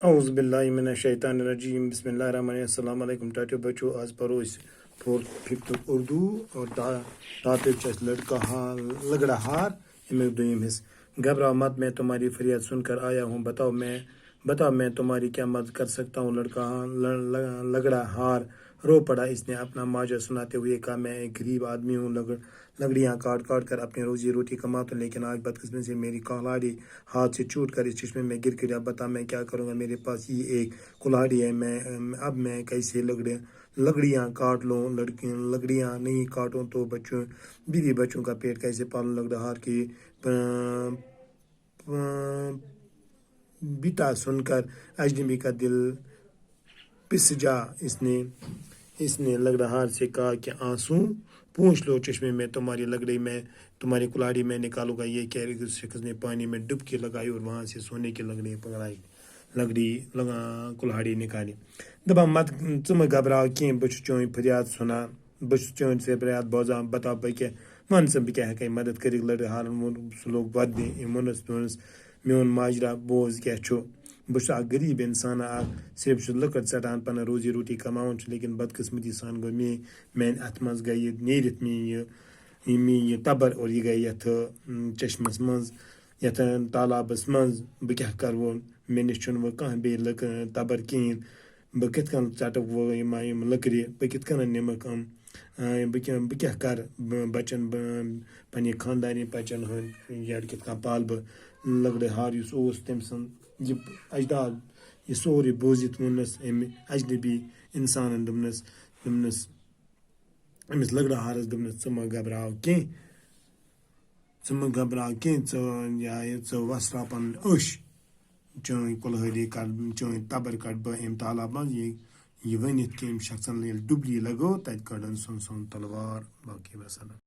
اعوذ باللہ من الشیطان الرجیم بسم اللہ الرحمن الرحیم السلام علیکم ٹاٹو بچو آج پرو اس 4th اردو اور ٹاپک لڑکا ہار لگڑا ہار امیک دویم حص گھبراؤ مت میں تمہاری فریاد سن کر آیا ہوں بتاؤ میں تمہاری کیا مدد کر سکتا ہوں لڑکا لگڑا ہار رو پڑا اس نے اپنا ماجرا سناتے ہوئے کہا میں ایک غریب آدمی ہوں لکڑیاں کاٹ کر اپنی روزی روٹی کماتا ہوں لیکن آج بدقسمتی سے میری کلاڑی ہاتھ سے چھوٹ کر اس چشمے میں گر گیا بتا میں کیا کروں گا میرے پاس یہ ایک کلاڑی ہے میں کیسے لکڑیاں کاٹ لوں لکڑیاں نہیں کاٹوں تو بیوی بچوں کا پیٹ کیسے پالوں لگڑا ہار کی بیٹا سن کر اجنبی کا دل پس جا اس نے لگڑا ہار سے کہا کہ آنسو پوچھ لو چشمے میں تمہاری کلاڑی میں نکالوں گا یہ کہہ رہی شخص نے پانی میں ڈبکی لگائی اور وہاں سے سونے کی کلاڑی نکالی دبا مت ژٕ گھبراو کینٛہہ بہٕ چھُس چٲنۍ فریاد سُنان بہٕ چھُس چٲنۍ فریاد بوزان بتاو بہٕ کیٛاہ ہٮ۪کَے مدد کٔرِتھ لڑکہٕ ہارن ووٚن سُہ لوٚگ وۄدنہِ ووٚنُس میون ماجرا بوز کیٛاہ چھُ بہٕ چھُس اکھ غریٖب اِنسانا صرف چھُس لٔکٕر ژٹان پنٕنۍ روزی روٹی کماوان چھُس لیکن بدقسمتی سان گوٚو میانہِ اَتھٕ منٛز گٔے نیٖرِتھ میٛٲنۍ یہِ تبر اور یہِ گٔے یتھ چشمس منٛز یتھ تالابس منٛز بہٕ کیٛاہ کرٕ وۄنۍ مےٚ نِش چھُنہٕ وۄنۍ کانٛہہ بیٚیہِ تبر کِہیٖنۍ بہٕ کِتھ کٔنۍ ژٹہٕ وۄنۍ یِم لٔکرِ بہٕ کِتھ کٔنۍ نِمہٕ بہٕ کیٛاہ کرٕ بچن پننہِ خاندانی بچن ہٕنٛدۍ یا کِتھ کٔنۍ پالہٕ بہٕ لگڑٕ ہار یُس اوس تٔمۍ سُنٛد یہِ اجداد یہِ سورُے بوٗزِتھ ووٚننس أمۍ اجنبی اِنسانن دوٚپنس أمِس لگڑٕ ہارس دوٚپنس ژٕ مہ گھبراو کینٛہہ ژٕ وسراو پنٕنۍ أچھ چٲنۍ کُلہٲڑی کڑ چٲنۍ تبر کڑ بہٕ امہِ تالاب منٛز یہِ ؤنِتھ کہِ أمۍ شخصن ییٚلہِ ڈُبلی لگٲو تتہِ کٔڑٕن سۄن تلوار باقٕے وسلام